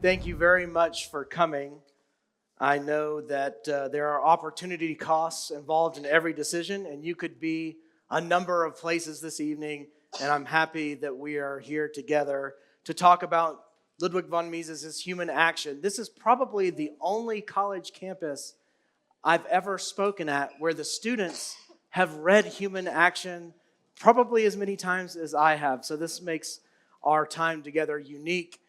Thank you very much for coming. I know that there are opportunity costs involved in every decision, and you could be a number of places this evening, and I'm happy that we are here together to talk about Ludwig von Mises' Human Action. This is probably the only college campus I've ever spoken at where the students have read Human Action probably as many times as I have, so this makes our time together unique.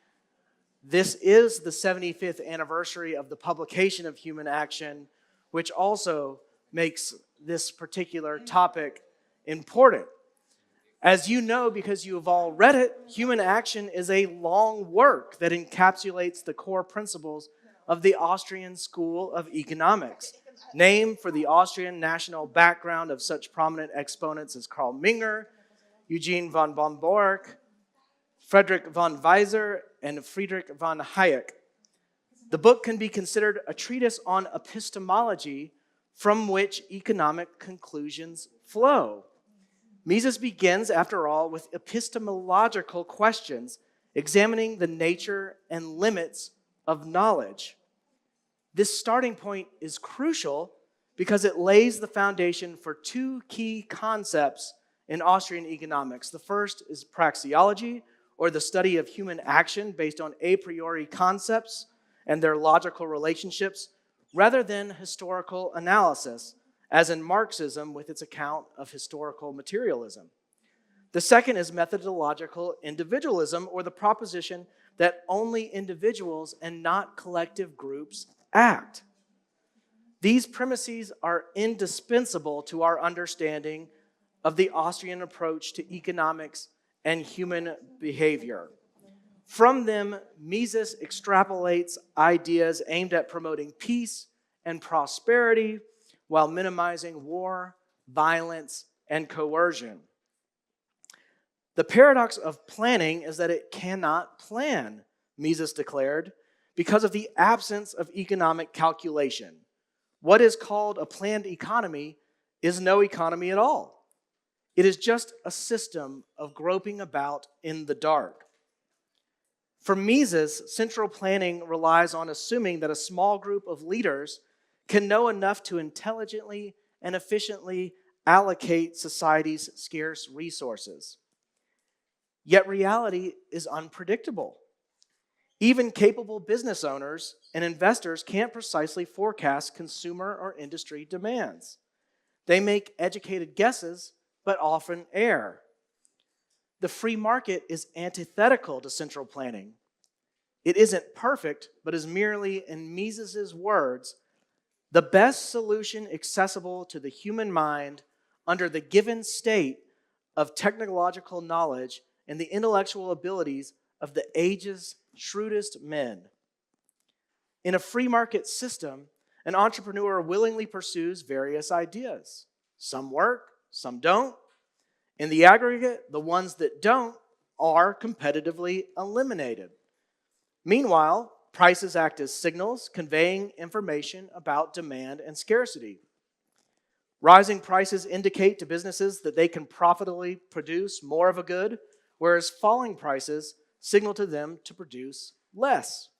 This is the 75th anniversary of the publication of Human Action, which also makes this particular topic important. As you know, because you have all read it, Human Action is a long work that encapsulates the core principles of the Austrian School of Economics, named for the Austrian national background of such prominent exponents as Karl Menger, Eugene von Bomborg, Friedrich von Weiser, and Friedrich von Hayek. The book can be considered a treatise on epistemology from which economic conclusions flow. Mises begins, after all, with epistemological questions, examining the nature and limits of knowledge. This starting point is crucial because it lays the foundation for two key concepts in Austrian economics. The first is praxeology, or the study of human action based on a priori concepts and their logical relationships, rather than historical analysis, as in Marxism with its account of historical materialism. The second is methodological individualism, or the proposition that only individuals and not collective groups act. These premises are indispensable to our understanding of the Austrian approach to economics and human behavior. From them, Mises extrapolates ideas aimed at promoting peace and prosperity while minimizing war, violence, and coercion. The paradox of planning is that it cannot plan, Mises declared, because of the absence of economic calculation. What is called a planned economy is no economy at all. It is just a system of groping about in the dark. For Mises, central planning relies on assuming that a small group of leaders can know enough to intelligently and efficiently allocate society's scarce resources. Yet reality is unpredictable. Even capable business owners and investors can't precisely forecast consumer or industry demands. They make educated guesses, but often err. The free market is antithetical to central planning. It isn't perfect, but is merely, in Mises' words, the best solution accessible to the human mind under the given state of technological knowledge and the intellectual abilities of the age's shrewdest men. In a free market system, an entrepreneur willingly pursues various ideas. Some work, some don't. In the aggregate, the ones that don't are competitively eliminated. Meanwhile, prices act as signals conveying information about demand and scarcity. Rising prices indicate to businesses that they can profitably produce more of a good, whereas falling prices signal to them to produce less.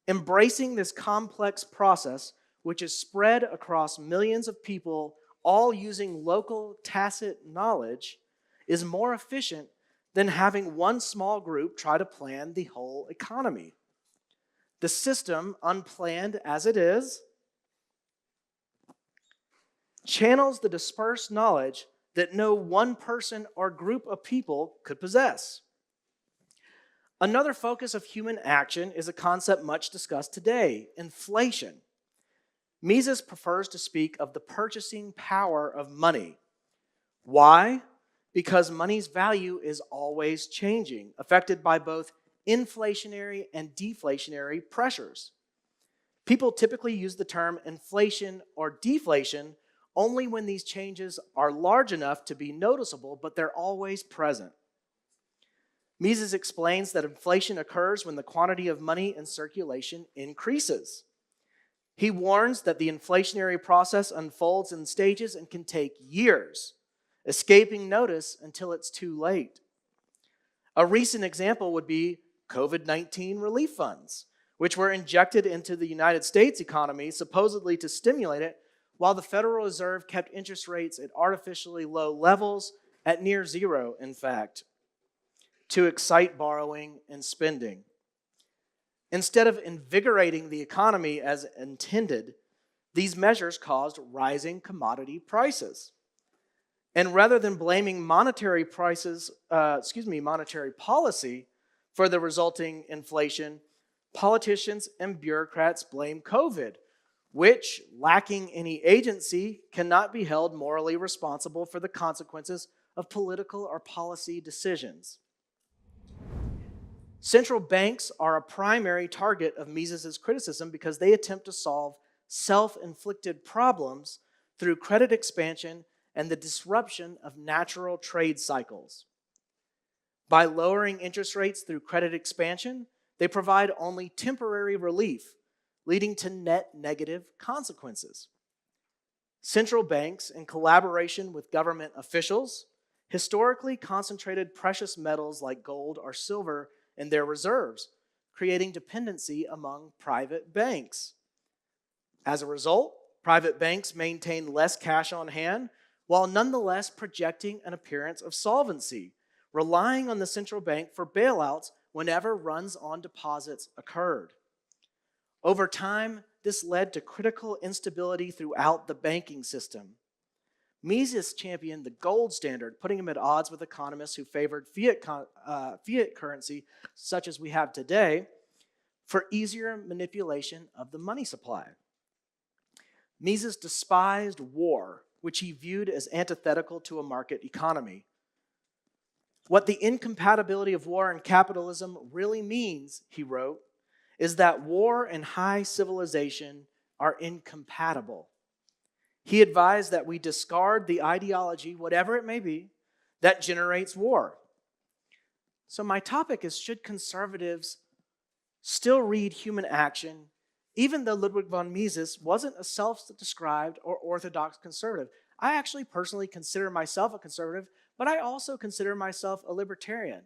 Embracing this complex process, which is spread across millions of people all using local tacit knowledge, is more efficient than having one small group try to plan the whole economy. The system, unplanned as it is, channels the dispersed knowledge that no one person or group of people could possess. Another focus of human action is a concept much discussed today: inflation. Mises prefers to speak of the purchasing power of money. Why? Because money's value is always changing, affected by both inflationary and deflationary pressures. People typically use the term inflation or deflation only when these changes are large enough to be noticeable, but they're always present. Mises explains that inflation occurs when the quantity of money in circulation increases. He warns that the inflationary process unfolds in stages and can take years, escaping notice until it's too late. A recent example would be COVID-19 relief funds, which were injected into the United States economy supposedly to stimulate it, while the Federal Reserve kept interest rates at artificially low levels, at near zero, in fact, to excite borrowing and spending. Instead of invigorating the economy as intended, these measures caused rising commodity prices. And rather than blaming monetary policy for the resulting inflation, politicians and bureaucrats blame COVID, which, lacking any agency, cannot be held morally responsible for the consequences of political or policy decisions. Central banks are a primary target of Mises' criticism because they attempt to solve self-inflicted problems through credit expansion and the disruption of natural trade cycles. By lowering interest rates through credit expansion, they provide only temporary relief, leading to net negative consequences. Central banks, in collaboration with government officials, historically concentrated precious metals like gold or silver in their reserves, creating dependency among private banks. As a result, private banks maintain less cash on hand while nonetheless projecting an appearance of solvency, relying on the central bank for bailouts whenever runs on deposits occurred. Over time, this led to critical instability throughout the banking system. Mises championed the gold standard, putting him at odds with economists who favored fiat currency, such as we have today, for easier manipulation of the money supply. Mises despised war, which he viewed as antithetical to a market economy. What the incompatibility of war and capitalism really means, he wrote, is that war and high civilization are incompatible. He advised that we discard the ideology, whatever it may be, that generates war. So my topic is, should conservatives still read human action, even though Ludwig von Mises wasn't a self-described or orthodox conservative? I actually personally consider myself a conservative, but I also consider myself a libertarian.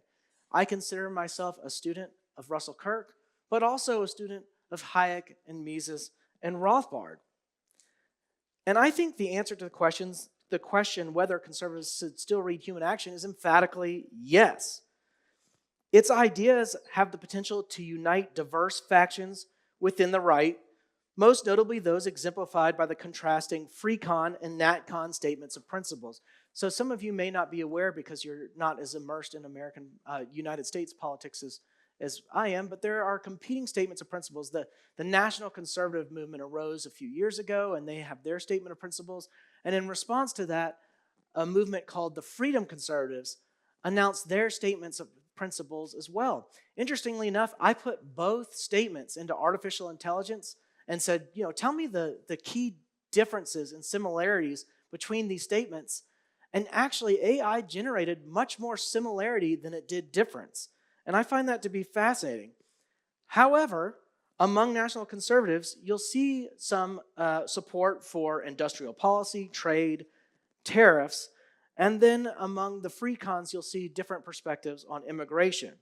I consider myself a student of Russell Kirk, but also a student of Hayek and Mises and Rothbard. And I think the answer to the question whether conservatives should still read human action is emphatically yes. Its ideas have the potential to unite diverse factions within the right, most notably those exemplified by the contrasting free-con and nat-con statements of principles. So some of you may not be aware because you're not as immersed in United States politics as I am, but there are competing statements of principles. The National Conservative Movement arose a few years ago, and they have their statement of principles. And in response to that, a movement called the Freedom Conservatives announced their statements of principles as well. Interestingly enough, I put both statements into artificial intelligence and said, tell me the key differences and similarities between these statements. And actually, AI generated much more similarity than it did difference. And I find that to be fascinating. However, among national conservatives, you'll see some support for industrial policy, trade, tariffs, and then among the free cons, you'll see different perspectives on immigration.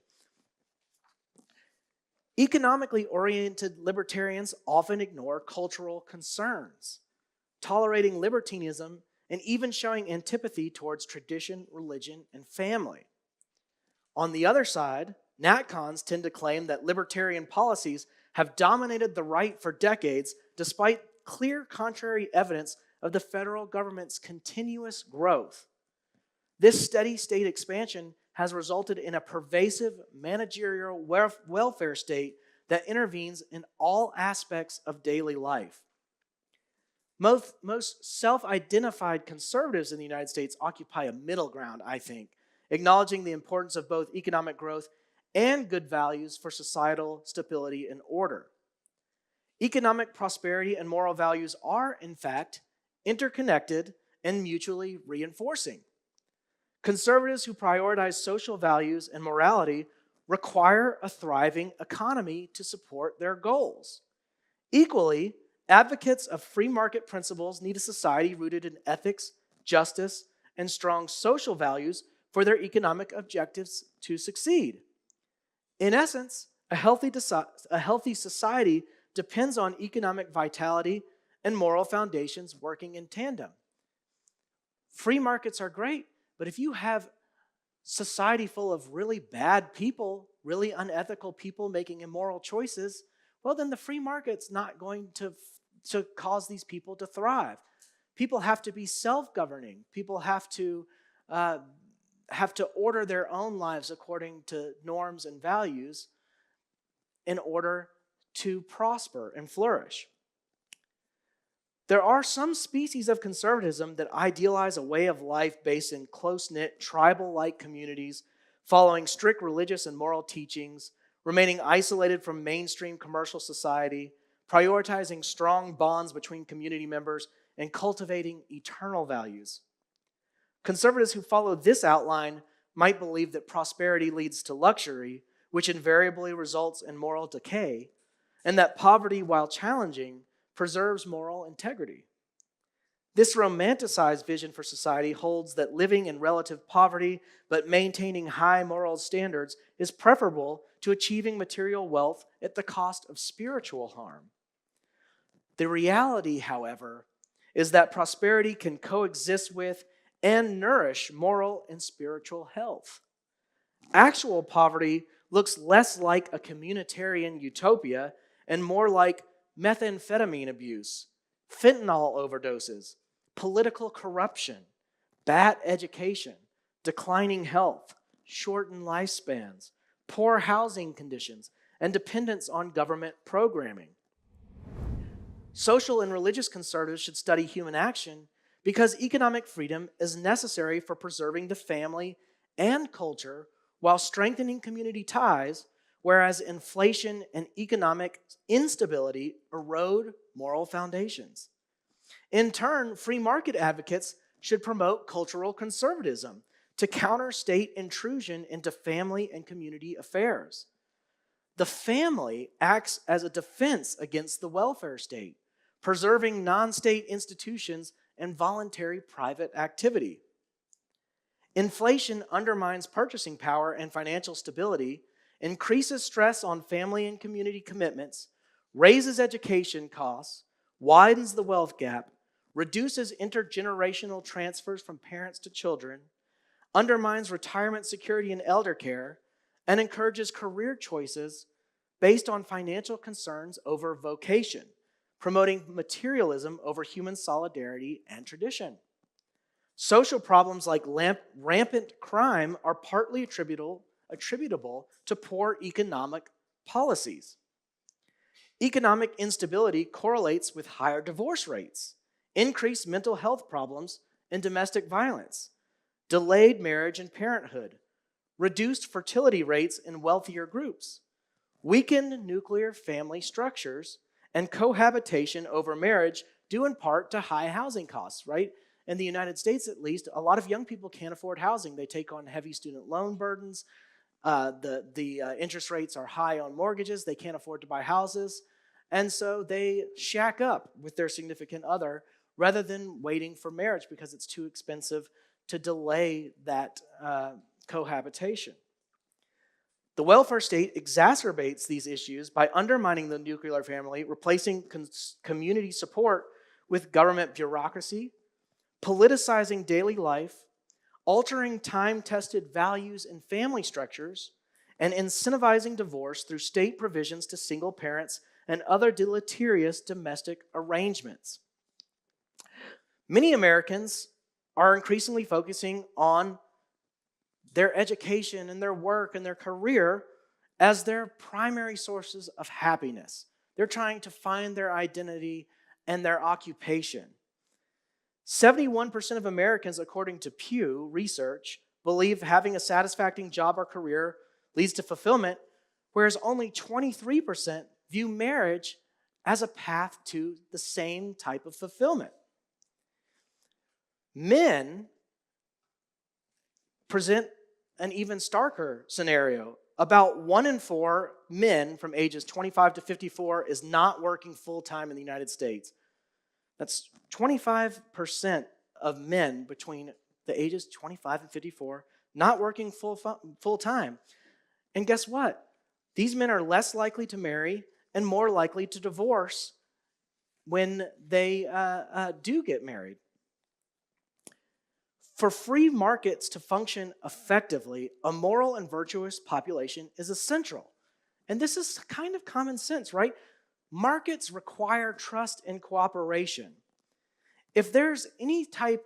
Economically oriented libertarians often ignore cultural concerns, tolerating libertinism and even showing antipathy towards tradition, religion, and family. On the other side, nat-cons tend to claim that libertarian policies have dominated the right for decades, despite clear contrary evidence of the federal government's continuous growth. This steady state expansion has resulted in a pervasive managerial welfare state that intervenes in all aspects of daily life. Most self-identified conservatives in the United States occupy a middle ground, I think, acknowledging the importance of both economic growth and good values for societal stability and order. Economic prosperity and moral values are, in fact, interconnected and mutually reinforcing. Conservatives who prioritize social values and morality require a thriving economy to support their goals. Equally, advocates of free market principles need a society rooted in ethics, justice, and strong social values for their economic objectives to succeed. In essence, a healthy society depends on economic vitality and moral foundations working in tandem. Free markets are great, but if you have society full of really bad people, really unethical people making immoral choices, well, then the free market's not going to cause these people to thrive. People have to be self-governing. People have to order their own lives according to norms and values in order to prosper and flourish. There are some species of conservatism that idealize a way of life based in close-knit, tribal-like communities, following strict religious and moral teachings, remaining isolated from mainstream commercial society, prioritizing strong bonds between community members, and cultivating eternal values. Conservatives who follow this outline might believe that prosperity leads to luxury, which invariably results in moral decay, and that poverty, while challenging, preserves moral integrity. This romanticized vision for society holds that living in relative poverty but maintaining high moral standards is preferable to achieving material wealth at the cost of spiritual harm. The reality, however, is that prosperity can coexist with and nourish moral and spiritual health. Actual poverty looks less like a communitarian utopia and more like methamphetamine abuse, fentanyl overdoses, political corruption, bad education, declining health, shortened lifespans, poor housing conditions, and dependence on government programming. Social and religious conservatives should study human action because economic freedom is necessary for preserving the family and culture while strengthening community ties, whereas inflation and economic instability erode moral foundations. In turn, free market advocates should promote cultural conservatism to counter state intrusion into family and community affairs. The family acts as a defense against the welfare state, preserving non-state institutions and voluntary private activity. Inflation undermines purchasing power and financial stability, increases stress on family and community commitments, raises education costs, widens the wealth gap, reduces intergenerational transfers from parents to children, undermines retirement security and elder care, and encourages career choices based on financial concerns over vocation, promoting materialism over human solidarity and tradition. Social problems like rampant crime are partly attributable to poor economic policies. Economic instability correlates with higher divorce rates, increased mental health problems and domestic violence, delayed marriage and parenthood, reduced fertility rates in wealthier groups, weakened nuclear family structures, and cohabitation over marriage due in part to high housing costs, right? In the United States, at least, a lot of young people can't afford housing. They take on heavy student loan burdens. The interest rates are high on mortgages. They can't afford to buy houses. And so they shack up with their significant other rather than waiting for marriage because it's too expensive to delay that cohabitation. The welfare state exacerbates these issues by undermining the nuclear family, replacing community support with government bureaucracy, politicizing daily life, altering time-tested values and family structures, and incentivizing divorce through state provisions to single parents and other deleterious domestic arrangements. Many Americans are increasingly focusing on their education and their work and their career as their primary sources of happiness. They're trying to find their identity and their occupation. 71% of Americans, according to Pew Research, believe having a satisfactory job or career leads to fulfillment, whereas only 23% view marriage as a path to the same type of fulfillment. Men present an even starker scenario. About 1 in 4 men from ages 25 to 54 is not working full-time in the United States. That's 25% of men between the ages 25 and 54 not working full-time. And guess what? These men are less likely to marry and more likely to divorce when they do get married. For free markets to function effectively, a moral and virtuous population is essential. And this is kind of common sense, right? Markets require trust and cooperation. If there's any type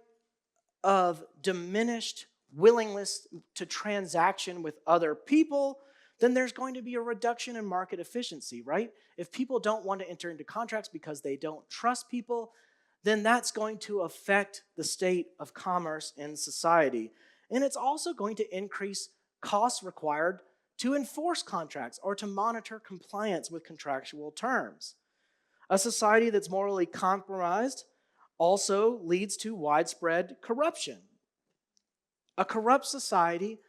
of diminished willingness to transaction with other people, then there's going to be a reduction in market efficiency, right? If people don't want to enter into contracts because they don't trust people, then that's going to affect the state of commerce in society. And it's also going to increase costs required to enforce contracts or to monitor compliance with contractual terms. A society that's morally compromised also leads to widespread corruption. A corrupt society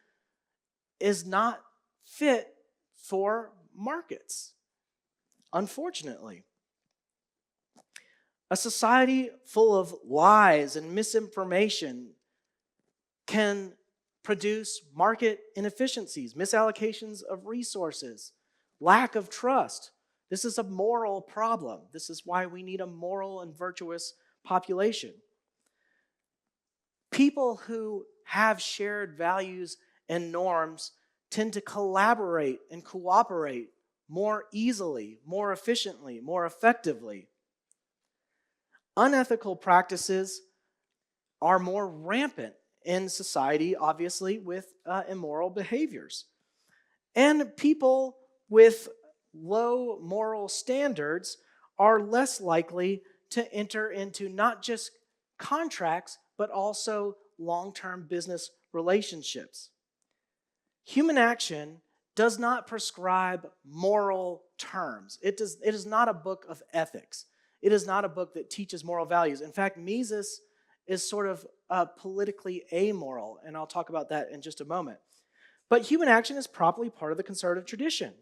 is not fit for markets, unfortunately. A society full of lies and misinformation can produce market inefficiencies, misallocations of resources, lack of trust. This is a moral problem. This is why we need a moral and virtuous population. People who have shared values and norms tend to collaborate and cooperate more easily, more efficiently, more effectively. Unethical practices are more rampant in society, obviously, with immoral behaviors. And people with low moral standards are less likely to enter into not just contracts, but also long-term business relationships. Human action does not prescribe moral terms. It is not a book of ethics. It is not a book that teaches moral values. In fact, Mises is sort of politically amoral, and I'll talk about that in just a moment. But human action is properly part of the conservative tradition.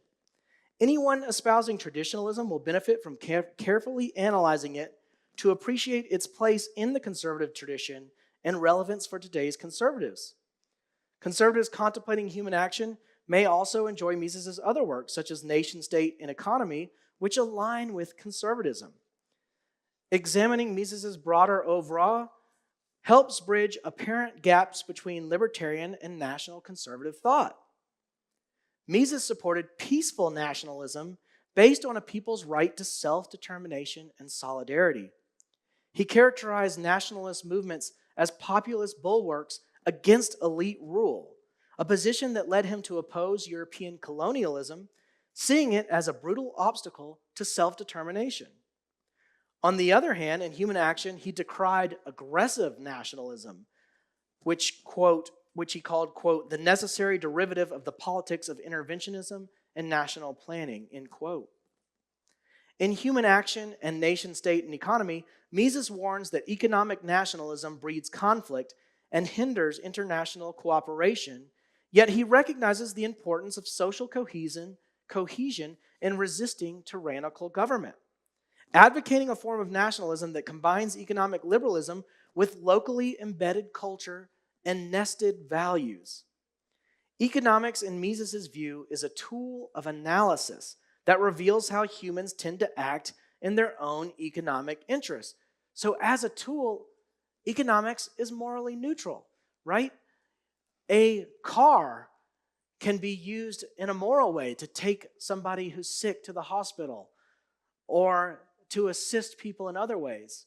Anyone espousing traditionalism will benefit from carefully analyzing it to appreciate its place in the conservative tradition and relevance for today's conservatives. Conservatives contemplating human action may also enjoy Mises' other works, such as Nation, State, and Economy, which align with conservatism. Examining Mises' broader oeuvre helps bridge apparent gaps between libertarian and national conservative thought. Mises supported peaceful nationalism based on a people's right to self-determination and solidarity. He characterized nationalist movements as populist bulwarks against elite rule, a position that led him to oppose European colonialism, seeing it as a brutal obstacle to self-determination. On the other hand, in Human Action, he decried aggressive nationalism, which he called, quote, the necessary derivative of the politics of interventionism and national planning, end quote. In Human Action and Nation, State, and Economy, Mises warns that economic nationalism breeds conflict and hinders international cooperation, yet he recognizes the importance of social cohesion in resisting tyrannical government. Advocating a form of nationalism that combines economic liberalism with locally embedded culture and nested values. Economics, in Mises' view, is a tool of analysis that reveals how humans tend to act in their own economic interests. So as a tool, economics is morally neutral, right? A car can be used in a moral way to take somebody who's sick to the hospital or to assist people in other ways.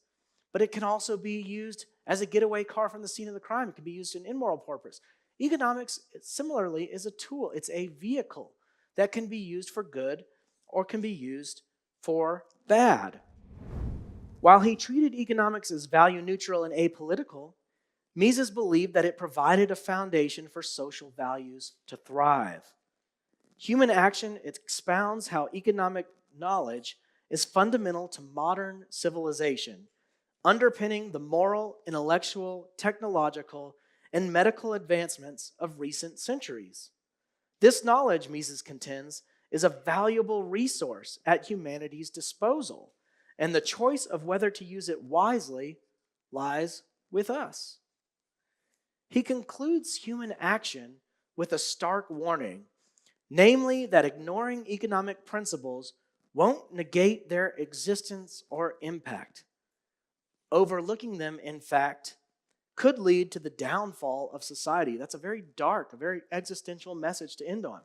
But it can also be used as a getaway car from the scene of the crime. It can be used in immoral purpose. Economics, similarly, is a tool. It's a vehicle that can be used for good or can be used for bad. While he treated economics as value neutral and apolitical, Mises believed that it provided a foundation for social values to thrive. Human Action expounds how economic knowledge is fundamental to modern civilization, underpinning the moral, intellectual, technological, and medical advancements of recent centuries. This knowledge, Mises contends, is a valuable resource at humanity's disposal, and the choice of whether to use it wisely lies with us. He concludes Human Action with a stark warning. namely that ignoring economic principles won't negate their existence or impact. Overlooking them, in fact, could lead to the downfall of society. That's a very dark, a very existential message to end on.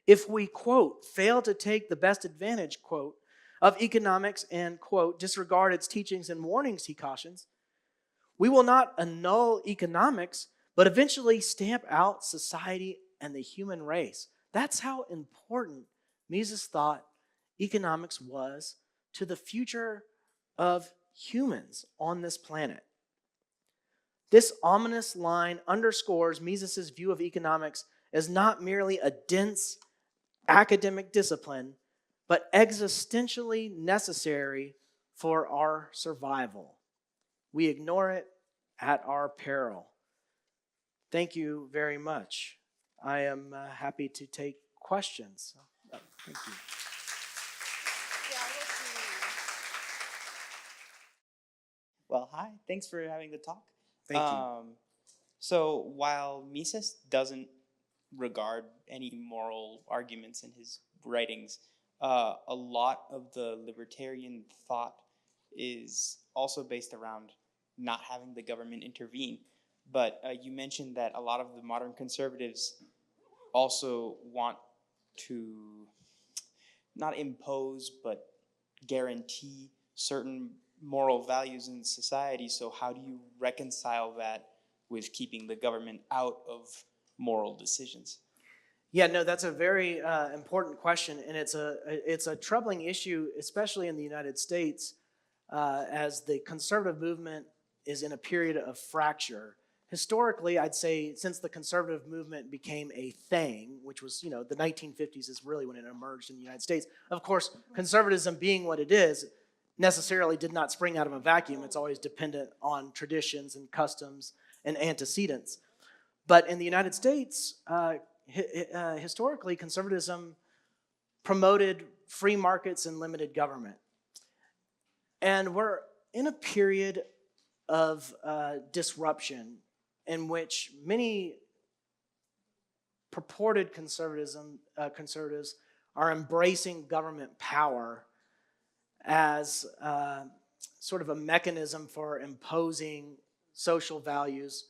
If we, quote, fail to take the best advantage, quote, of economics and, quote, disregard its teachings and warnings, he cautions, we will not annul economics, but eventually stamp out society and the human race. That's how important Mises thought economics was to the future of humans on this planet. This ominous line underscores Mises' view of economics as not merely a dense academic discipline, but existentially necessary for our survival. We ignore it at our peril. Thank you very much. I am happy to take questions. Thank you. Well, hi. Thanks for having the talk. Thank you. So while Mises doesn't regard any moral arguments in his writings, a lot of the libertarian thought is also based around not having the government intervene. But you mentioned that a lot of the modern conservatives also want to not impose, but guarantee certain moral values in society. So how do you reconcile that with keeping the government out of moral decisions? Yeah, no, that's a very important question, and it's a troubling issue, especially in the United States, as the conservative movement is in a period of fracture. Historically, I'd say since the conservative movement became a thing, which was, the 1950s is really when it emerged in the United States. Of course, conservatism being what it is, necessarily did not spring out of a vacuum. It's always dependent on traditions and customs and antecedents. But in the United States, historically, conservatism promoted free markets and limited government. And we're in a period of disruption in which many purported conservatives are embracing government power as sort of a mechanism for imposing social values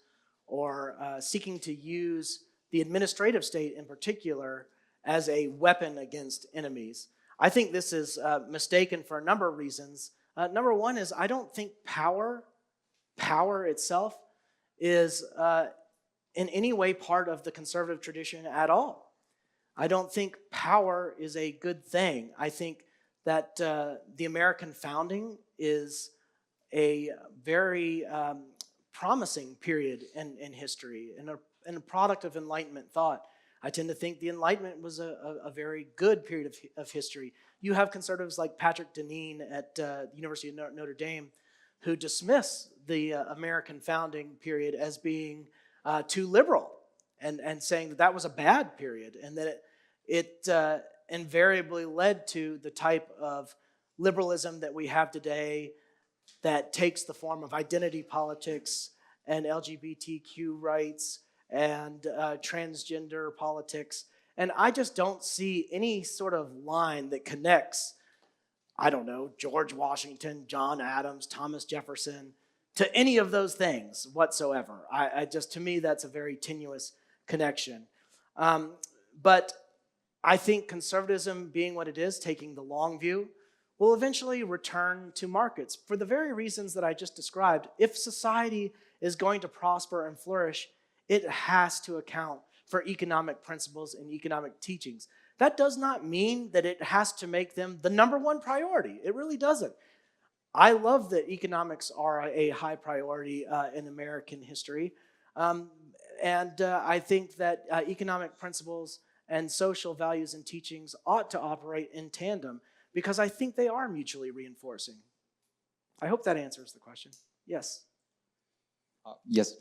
or seeking to use the administrative state in particular as a weapon against enemies. I think this is mistaken for a number of reasons. Number one is I don't think power itself is in any way part of the conservative tradition at all. I don't think power is a good thing. I think that the American founding is a very promising period in history and a product of Enlightenment thought. I tend to think the Enlightenment was a very good period of history. You have conservatives like Patrick Deneen at the University of Notre Dame who dismiss the American founding period as being too liberal and saying that was a bad period and that it invariably led to the type of liberalism that we have today that takes the form of identity politics and LGBTQ rights and transgender politics. And I just don't see any sort of line that connects, I don't know, George Washington, John Adams, Thomas Jefferson, to any of those things whatsoever. To me, that's a very tenuous connection. But I think conservatism, being what it is, taking the long view, will eventually return to markets for the very reasons that I just described. If society is going to prosper and flourish, it has to account for economic principles and economic teachings. That does not mean that it has to make them the number one priority. It really doesn't. I love that economics are a high priority in American history. And I think that economic principles and social values and teachings ought to operate in tandem because I think they are mutually reinforcing. I hope that answers the question. Yes. Yes.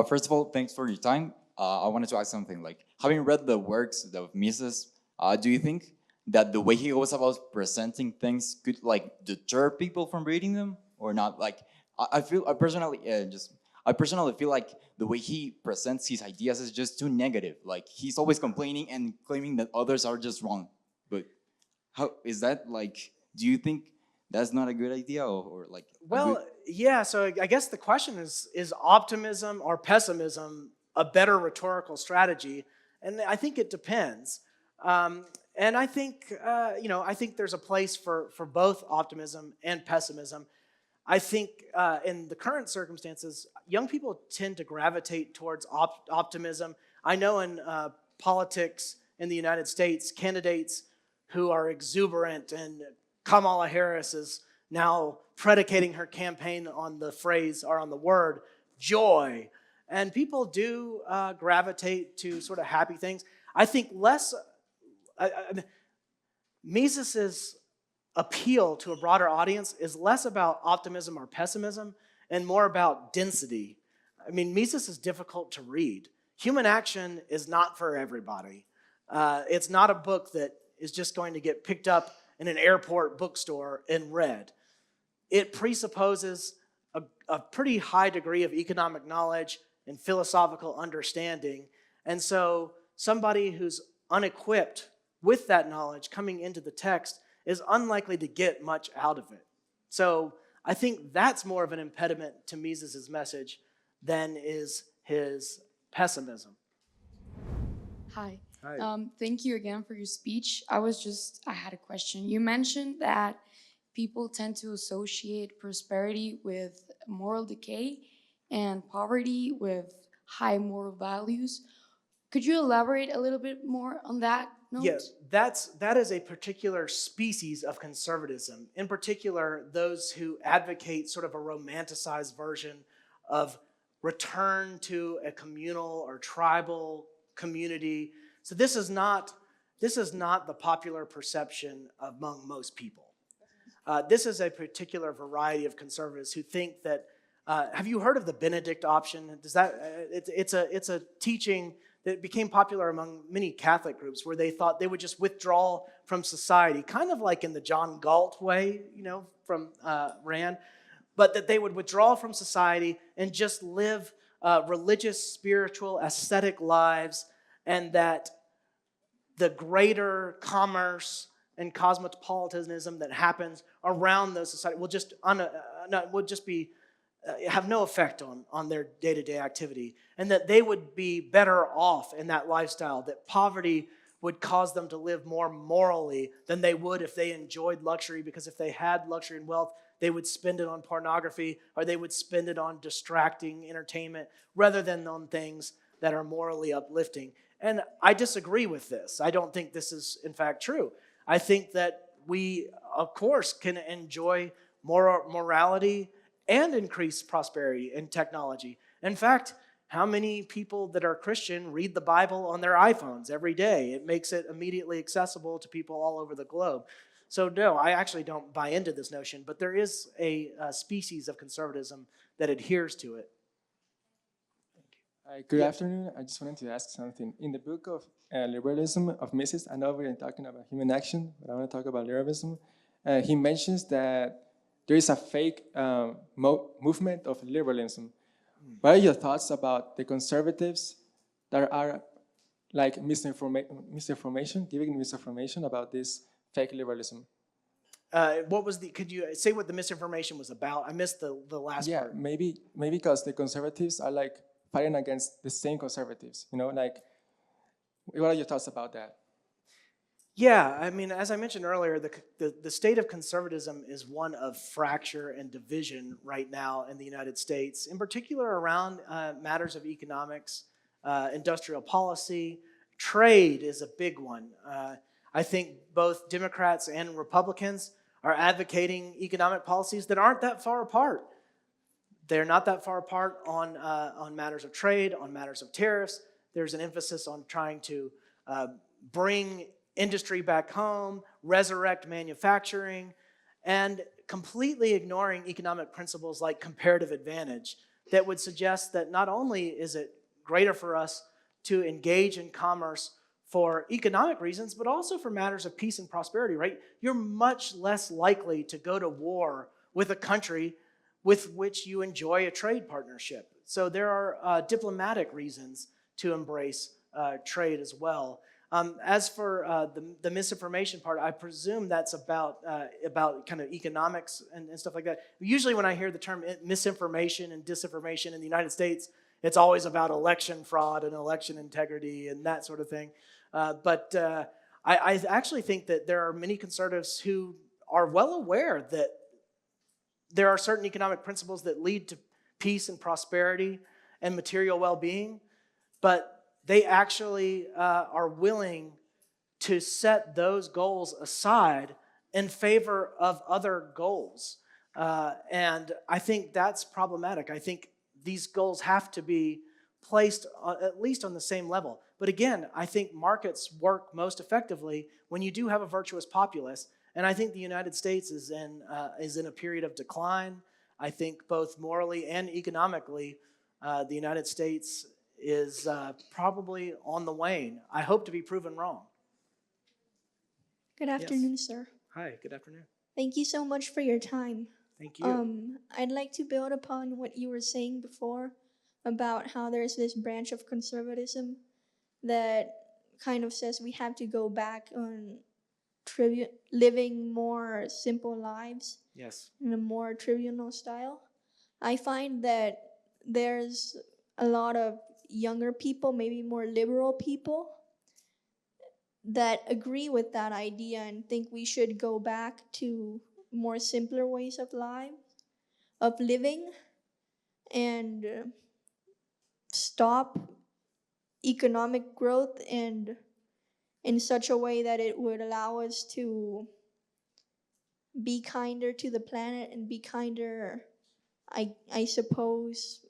First of all, thanks for your time. I wanted to ask something. Like, having read the works of Mises, do you think that the way he goes about presenting things could deter people from reading them or not? Like, I feel personally, I personally feel like the way he presents his ideas is just too negative. Like he's always complaining and claiming that others are just wrong. But how is that like? Do you think that's not a good idea, or like? Well, yeah, so I guess the question is optimism or pessimism a better rhetorical strategy? And I think it depends. And I think, I think there's a place for both optimism and pessimism. I think in the current circumstances, young people tend to gravitate towards optimism. I know in politics in the United States, candidates who are exuberant, and Kamala Harris is now predicating her campaign on the phrase or on the word joy. And people do gravitate to sort of happy things. I think less, Mises's appeal to a broader audience is less about optimism or pessimism and more about density. I mean, Mises is difficult to read. Human Action is not for everybody. It's not a book that is just going to get picked up in an airport bookstore and read. It presupposes a pretty high degree of economic knowledge and philosophical understanding. And so somebody who's unequipped with that knowledge coming into the text is unlikely to get much out of it. So I think that's more of an impediment to Mises's message than is his pessimism. Hi. Hi. Thank you again for your speech. I had a question. You mentioned that people tend to associate prosperity with moral decay and poverty with high moral values. Could you elaborate a little bit more on that note? Yes, that is a particular species of conservatism. In particular, those who advocate sort of a romanticized version of return to a communal or tribal community. So this is not the popular perception among most people. This is a particular variety of conservatives who think that. Have you heard of the Benedict option? It's a teaching that became popular among many Catholic groups, where they thought they would just withdraw from society, kind of like in the John Galt way, from Rand, but that they would withdraw from society and just live religious, spiritual, ascetic lives, and that the greater commerce and cosmopolitanism that happens around those societies will just be have no effect on their day-to-day activity, and that they would be better off in that lifestyle, that poverty would cause them to live more morally than they would if they enjoyed luxury, because if they had luxury and wealth, they would spend it on pornography or they would spend it on distracting entertainment rather than on things that are morally uplifting. And I disagree with this. I don't think this is, in fact, true. I think that we, of course, can enjoy morality and increase prosperity and technology. In fact, how many people that are Christian read the Bible on their iPhones every day? It makes it immediately accessible to people all over the globe. So no, I actually don't buy into this notion, but there is a species of conservatism that adheres to it. Good afternoon. I just wanted to ask something. In the book of Liberalism of Mises, I know we're talking about human action, but I want to talk about liberalism. He mentions that there is a fake movement of liberalism. What are your thoughts about the conservatives that are like misinformation, giving misinformation about this fake liberalism? Could you say what the misinformation was about? I missed the last part. Yeah, maybe because the conservatives are like fighting against the same conservatives, like, what are your thoughts about that? Yeah, I mean, as I mentioned earlier, the state of conservatism is one of fracture and division right now in the United States, in particular around matters of economics, industrial policy. Trade is a big one. I think both Democrats and Republicans are advocating economic policies that aren't that far apart. They're not that far apart on matters of trade, on matters of tariffs. There's an emphasis on trying to bring industry back home, resurrect manufacturing, and completely ignoring economic principles like comparative advantage that would suggest that not only is it greater for us to engage in commerce for economic reasons, but also for matters of peace and prosperity, right? You're much less likely to go to war with a country with which you enjoy a trade partnership. So there are diplomatic reasons to embrace trade as well. As for the misinformation part, I presume that's about kind of economics and stuff like that. Usually when I hear the term misinformation and disinformation in the United States, it's always about election fraud and election integrity and that sort of thing. But I actually think that there are many conservatives who are well aware that there are certain economic principles that lead to peace and prosperity and material well-being, but they actually are willing to set those goals aside in favor of other goals. And I think that's problematic. I think these goals have to be placed at least on the same level. But again, I think markets work most effectively when you do have a virtuous populace. And I think the United States is in a period of decline. I think both morally and economically, the United States is probably on the wane. I hope to be proven wrong. Good afternoon, sir. Hi, good afternoon. Thank you so much for your time. Thank you. I'd like to build upon what you were saying before about how there's this branch of conservatism that kind of says we have to go back on living more simple lives Yes. in a more trivial style. I find that there's a lot of younger people, maybe more liberal people, that agree with that idea and think we should go back to more simpler ways of living, and stop economic growth and in such a way that it would allow us to be kinder to the planet and be kinder, I suppose,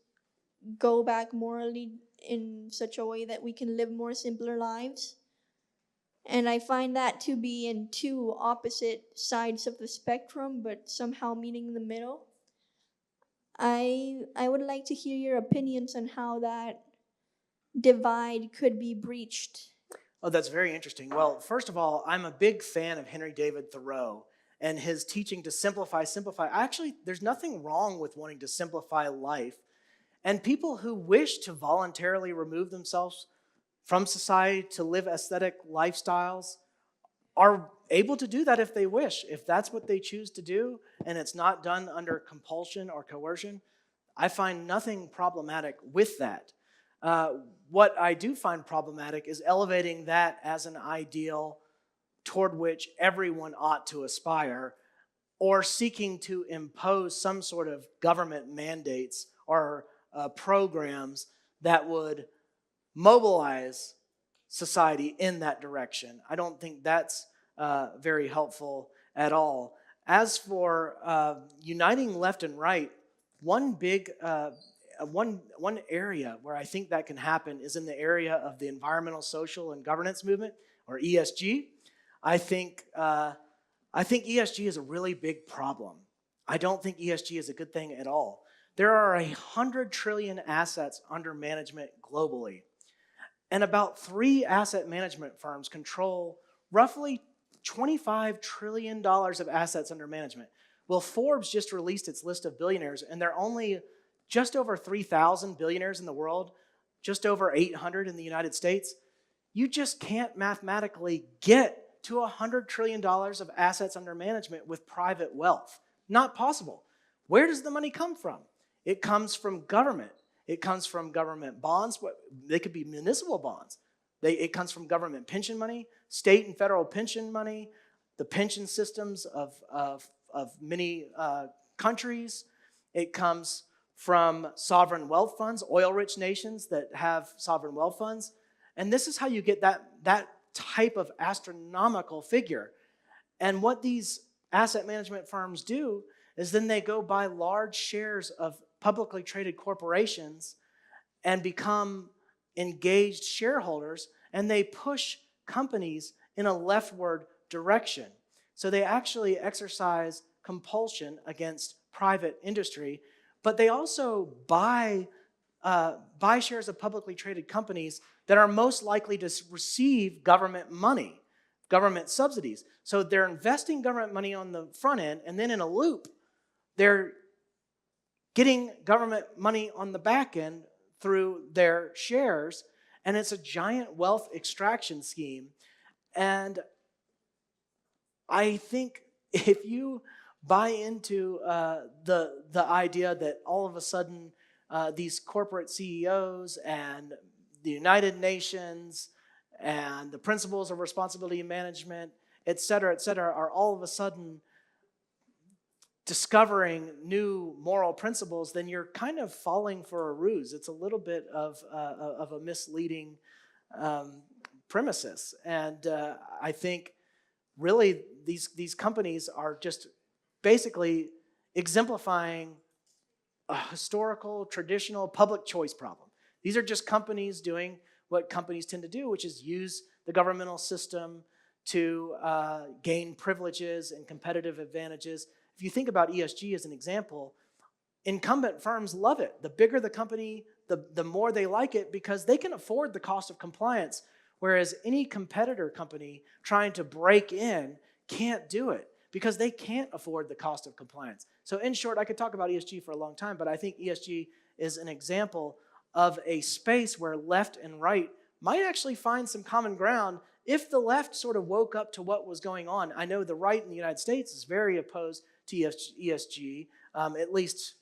go back morally in such a way that we can live more simpler lives. And I find that to be in two opposite sides of the spectrum, but somehow meeting in the middle. I would like to hear your opinions on how that divide could be breached. Oh, that's very interesting. Well, first of all, I'm a big fan of Henry David Thoreau and his teaching to simplify. Actually, there's nothing wrong with wanting to simplify life. And people who wish to voluntarily remove themselves from society to live aesthetic lifestyles are able to do that if they wish. If that's what they choose to do and it's not done under compulsion or coercion, I find nothing problematic with that. What I do find problematic is elevating that as an ideal toward which everyone ought to aspire, or seeking to impose some sort of government mandates or programs that would mobilize society in that direction. I don't think that's very helpful at all. As for uniting left and right, one area where I think that can happen is in the area of the environmental, social, and governance movement, or ESG. I think ESG is a really big problem. I don't think ESG is a good thing at all. There are 100 trillion assets under management globally, and about 3 asset management firms control roughly $25 trillion of assets under management. Well, Forbes just released its list of billionaires, and there are only just over 3,000 billionaires in the world, just over 800 in the United States. You just can't mathematically get to $100 trillion of assets under management with private wealth. Not possible. Where does the money come from? It comes from government. It comes from government bonds. They could be municipal bonds. It comes from government pension money, state and federal pension money, the pension systems of many countries. It comes from sovereign wealth funds, oil-rich nations that have sovereign wealth funds. And this is how you get that type of astronomical figure. And what these asset management firms do is then they go buy large shares of publicly traded corporations and become engaged shareholders, and they push companies in a leftward direction. So they actually exercise compulsion against private industry, but they also buy shares of publicly traded companies that are most likely to receive government money, government subsidies. So they're investing government money on the front end, and then in a loop, they're getting government money on the back end through their shares, and it's a giant wealth extraction scheme. And I think if you buy into the idea that all of a sudden these corporate CEOs and the United Nations and the principles of responsibility management, et cetera, are all of a sudden discovering new moral principles, then you're kind of falling for a ruse. It's a little bit of a misleading premises. And I think really these companies are just basically exemplifying a historical, traditional public choice problem. These are just companies doing what companies tend to do, which is use the governmental system to gain privileges and competitive advantages. If you think about ESG as an example, incumbent firms love it. The bigger the company, the more they like it because they can afford the cost of compliance, whereas any competitor company trying to break in can't do it because they can't afford the cost of compliance. So in short, I could talk about ESG for a long time, but I think ESG is an example of a space where left and right might actually find some common ground if the left sort of woke up to what was going on. I know the right in the United States is very opposed to ESG, at least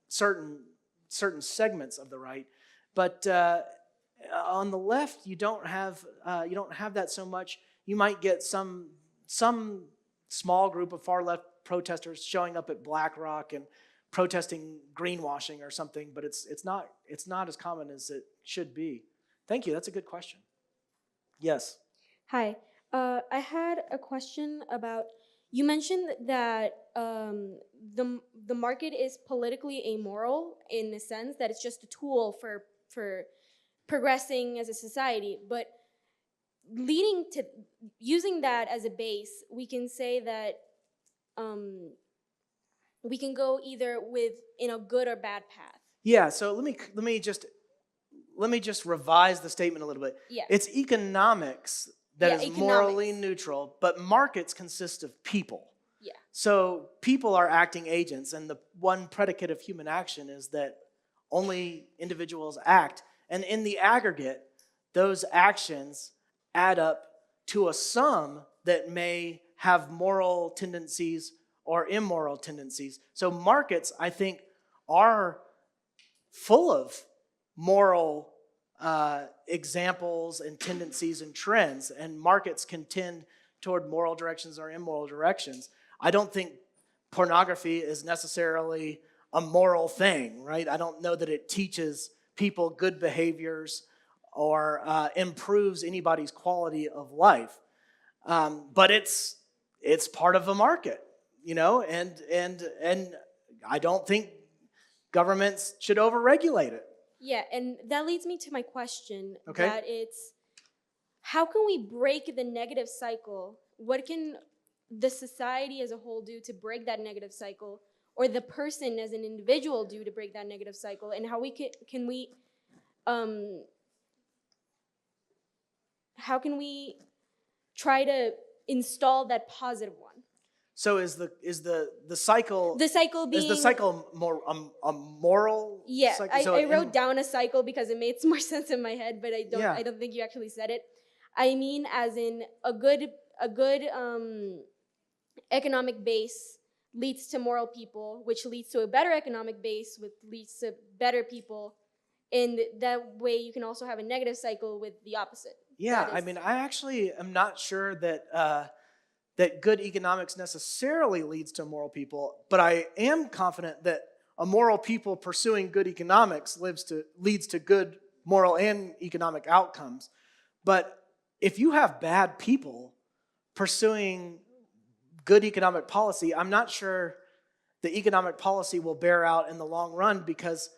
certain segments of the right. But on the left, you don't have that so much. You might get some small group of far left protesters showing up at BlackRock and protesting greenwashing or something, but it's not as common as it should be. Thank you. That's a good question. Yes. Hi. I had a question about, you mentioned that the market is politically amoral in the sense that it's just a tool for progressing as a society, but leading to using that as a base, we can say that we can go either in a good or bad path. Yeah, so let me just revise the statement a little bit. Yeah. It's economics that is economics. morally neutral, but markets consist of people. Yeah. So people are acting agents, and the one predicate of human action is that only individuals act. And in the aggregate, those actions add up to a sum that may have moral tendencies or immoral tendencies. So markets, I think, are full of moral examples and tendencies and trends, and markets can tend toward moral directions or immoral directions. I don't think pornography is necessarily a moral thing, right? I don't know that it teaches people good behaviors or improves anybody's quality of life. But it's part of a market, and I don't think governments should overregulate it. Yeah, and that leads me to my question. Okay. That it's, how can we break the negative cycle? What can the society as a whole do to break that negative cycle, or the person as an individual do to break that negative cycle? And how can we try to install that positive one? So is the cycle more a moral? Yeah, cycle? So I wrote down a cycle because it made more sense in my head, but I don't think you actually said it. I mean, as in a good economic base leads to moral people, which leads to a better economic base, which leads to better people, and that way you can also have a negative cycle with the opposite. Yeah, I mean, I actually am not sure that that good economics necessarily leads to moral people, but I am confident that a moral people pursuing good economics leads to good moral and economic outcomes. But if you have bad people pursuing good economic policy, I'm not sure the economic policy will bear out in the long run, because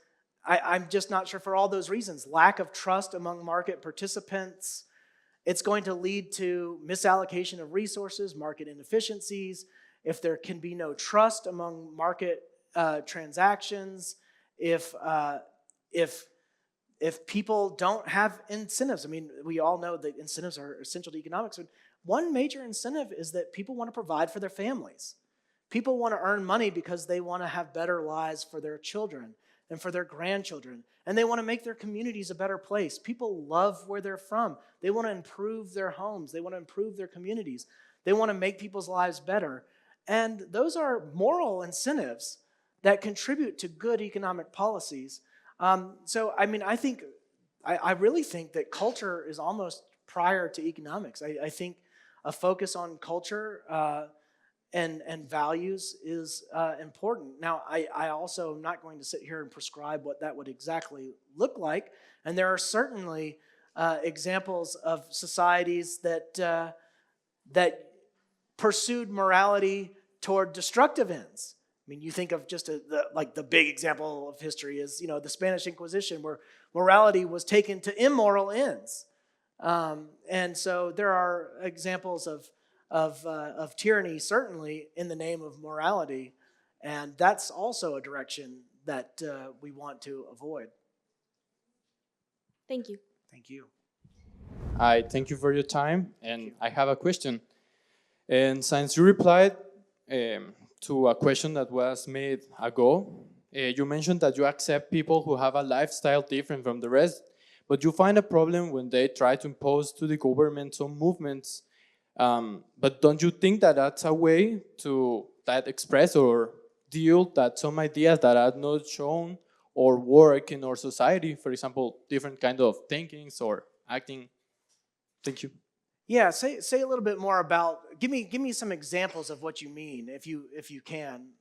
I'm just not sure for all those reasons. Lack of trust among market participants. It's going to lead to misallocation of resources, market inefficiencies. If there can be no trust among market transactions, if people don't have incentives. I mean, we all know that incentives are essential to economics. One major incentive is that people want to provide for their families. People want to earn money because they want to have better lives for their children and for their grandchildren. And they want to make their communities a better place. People love where they're from. They want to improve their homes. They want to improve their communities. They want to make people's lives better. And those are moral incentives that contribute to good economic policies. I really think that culture is almost prior to economics. I think a focus on culture and values is important. Now, I also am not going to sit here and prescribe what that would exactly look like. And there are certainly examples of societies that pursued morality toward destructive ends. I mean, you think of just the big example of history is, the Spanish Inquisition, where morality was taken to immoral ends. And so there are examples of tyranny, certainly in the name of morality, and that's also a direction that we want to avoid. Thank you. Thank you. I thank you for your time, and I have a question. And since you replied to a question that was made ago, you mentioned that you accept people who have a lifestyle different from the rest, but you find a problem when they try to impose to the government some movements. But don't you think that that's a way to express or deal that some ideas that are not shown or work in our society, for example, different kind of thinkings or acting? Thank you. Yeah, say a little bit more about. Give me some examples of what you mean, if you can.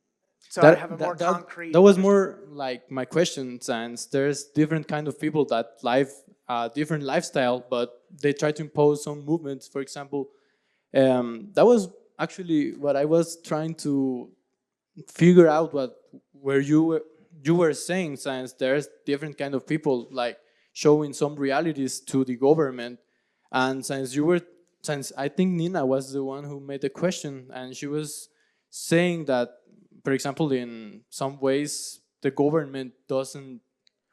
So I have a more concrete. That was more like my question, since there's different kind of people that live a different lifestyle, but they try to impose some movements. For example, that was actually what I was trying to figure out. Where you were saying, since there's different kind of people like showing some realities to the government, and since I think Nina was the one who made the question, and she was saying that, for example, in some ways the government doesn't,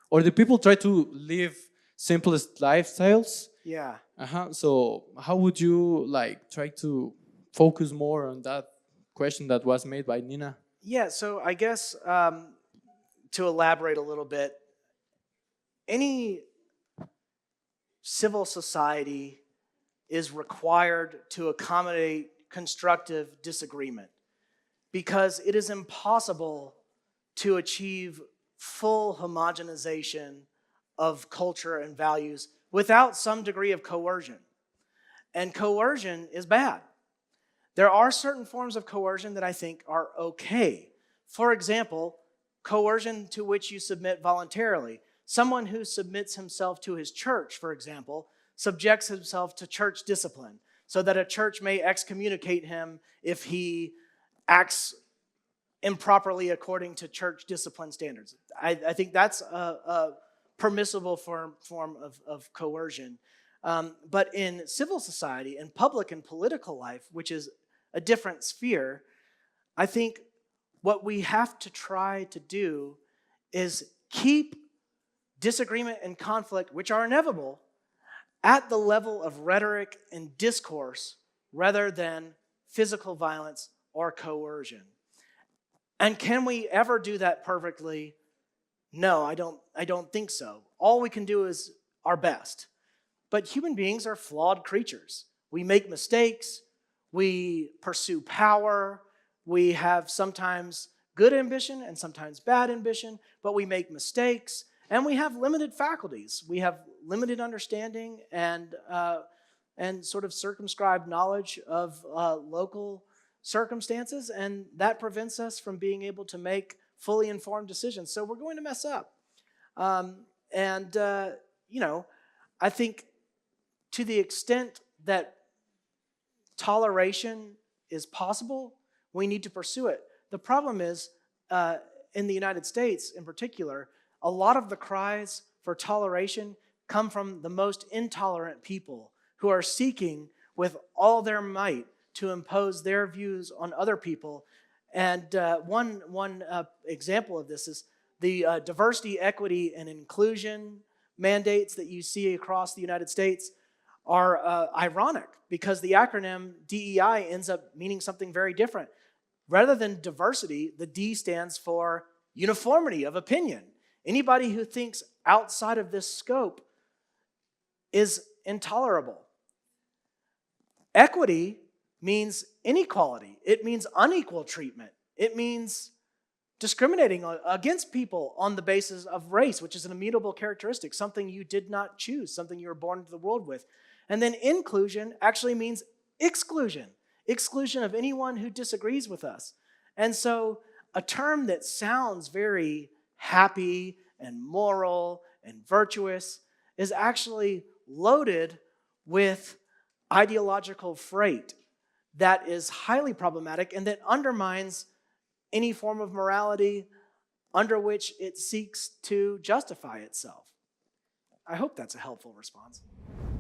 or the people try to live simplest lifestyles. Yeah. So how would you try to focus more on that question that was made by Nina? Yeah, so I guess to elaborate a little bit, any civil society is required to accommodate constructive disagreement, because it is impossible to achieve full homogenization of culture and values without some degree of coercion. And coercion is bad. There are certain forms of coercion that I think are okay. For example, coercion to which you submit voluntarily. Someone who submits himself to his church, for example, subjects himself to church discipline so that a church may excommunicate him if he acts improperly according to church discipline standards. I think that's a permissible form of coercion. But in civil society, in public and political life, which is a different sphere, I think what we have to try to do is keep disagreement and conflict, which are inevitable, at the level of rhetoric and discourse rather than physical violence or coercion. And can we ever do that perfectly? No, I don't think so. All we can do is our best. But human beings are flawed creatures. We make mistakes, we pursue power, we have sometimes good ambition and sometimes bad ambition, but we make mistakes, and we have limited faculties. We have limited understanding and sort of circumscribed knowledge of local circumstances, and that prevents us from being able to make fully informed decisions. So we're going to mess up. I think to the extent that toleration is possible, we need to pursue it. The problem is, in the United States in particular, a lot of the cries for toleration come from the most intolerant people who are seeking with all their might to impose their views on other people. And one example of this is the diversity, equity, and inclusion mandates that you see across the United States are ironic, because the acronym DEI ends up meaning something very different. Rather than diversity, the D stands for uniformity of opinion. Anybody who thinks outside of this scope is intolerable. Equity means inequality. It means unequal treatment. It means discriminating against people on the basis of race, which is an immutable characteristic, something you did not choose, something you were born into the world with. And then inclusion actually means exclusion, exclusion of anyone who disagrees with us. And so a term that sounds very happy and moral and virtuous is actually loaded with ideological freight that is highly problematic and that undermines any form of morality under which it seeks to justify itself. I hope that's a helpful response.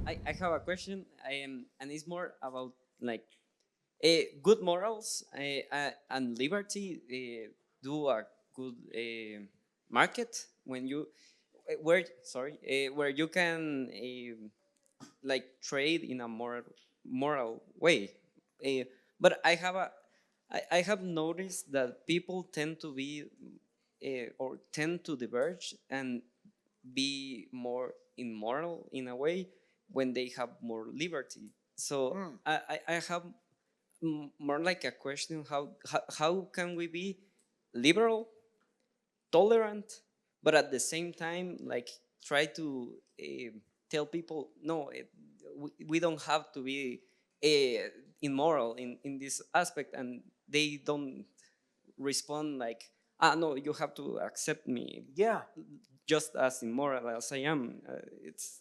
I have a question, and it's more about like good morals and liberty do a good market when you where you can like trade in a more moral way. But I have noticed that people tend to be or tend to diverge and be more immoral in a way when they have more liberty. So I have more like a question: how can we be liberal, tolerant, but at the same time like try to tell people no, we don't have to be immoral in this aspect, and they don't respond like, no, you have to accept me just as immoral as I am.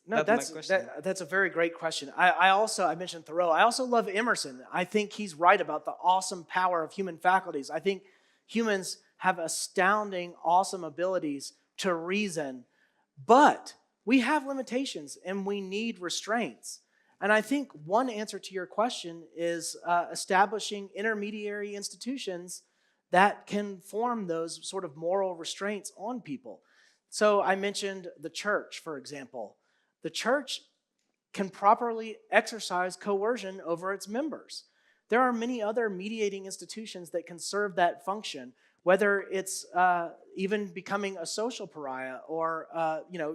That's my question. That's a very great question. I mentioned Thoreau. I also love Emerson. I think he's right about the awesome power of human faculties. I think humans have astounding, awesome abilities to reason, but we have limitations and we need restraints. And I think one answer to your question is establishing intermediary institutions that can form those sort of moral restraints on people. So I mentioned the church, for example. The church can properly exercise coercion over its members. There are many other mediating institutions that can serve that function, whether it's even becoming a social pariah or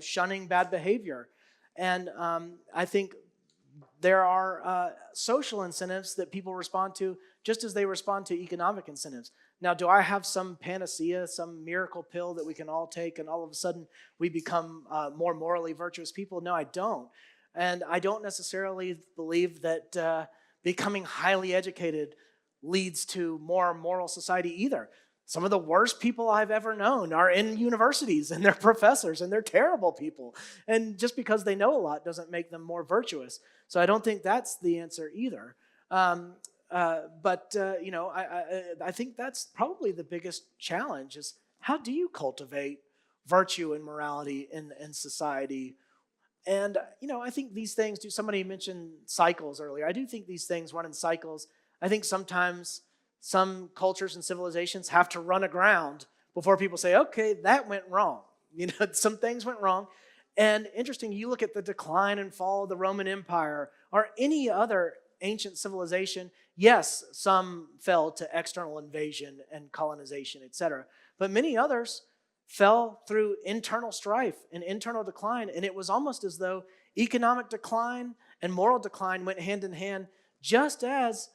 shunning bad behavior. And I think there are social incentives that people respond to just as they respond to economic incentives. Now, do I have some panacea, some miracle pill that we can all take and all of a sudden we become more morally virtuous people? No, I don't. And I don't necessarily believe that becoming highly educated leads to more moral society either. Some of the worst people I've ever known are in universities, and they're professors, and they're terrible people. And just because they know a lot doesn't make them more virtuous. So I don't think that's the answer either. I think that's probably the biggest challenge is how do you cultivate virtue and morality in society? And, I think these things somebody mentioned cycles earlier. I do think these things run in cycles. I think sometimes some cultures and civilizations have to run aground before people say, okay, that went wrong. Some things went wrong. And interesting, you look at the decline and fall of the Roman Empire or any other ancient civilization. Yes, some fell to external invasion and colonization, etc. But many others fell through internal strife and internal decline. And it was almost as though economic decline and moral decline went hand in hand, just as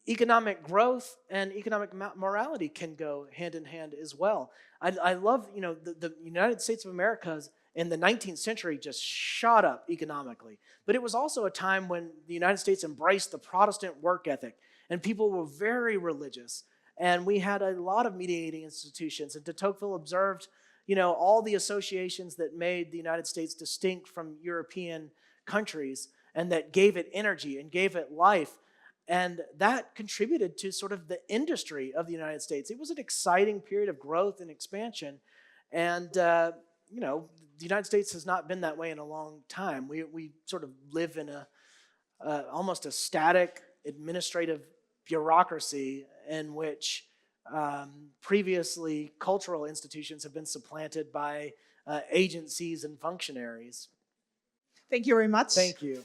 economic growth and economic morality can go hand in hand as well. I love, the United States of America in the 19th century just shot up economically. But it was also a time when the United States embraced the Protestant work ethic, and people were very religious. And we had a lot of mediating institutions. And de Tocqueville observed, all the associations that made the United States distinct from European countries and that gave it energy and gave it life. And that contributed to sort of the industry of the United States. It was an exciting period of growth and expansion. And, the United States has not been that way in a long time. We sort of live in almost a static administrative bureaucracy in which previously cultural institutions have been supplanted by agencies and functionaries. Thank you very much. Thank you.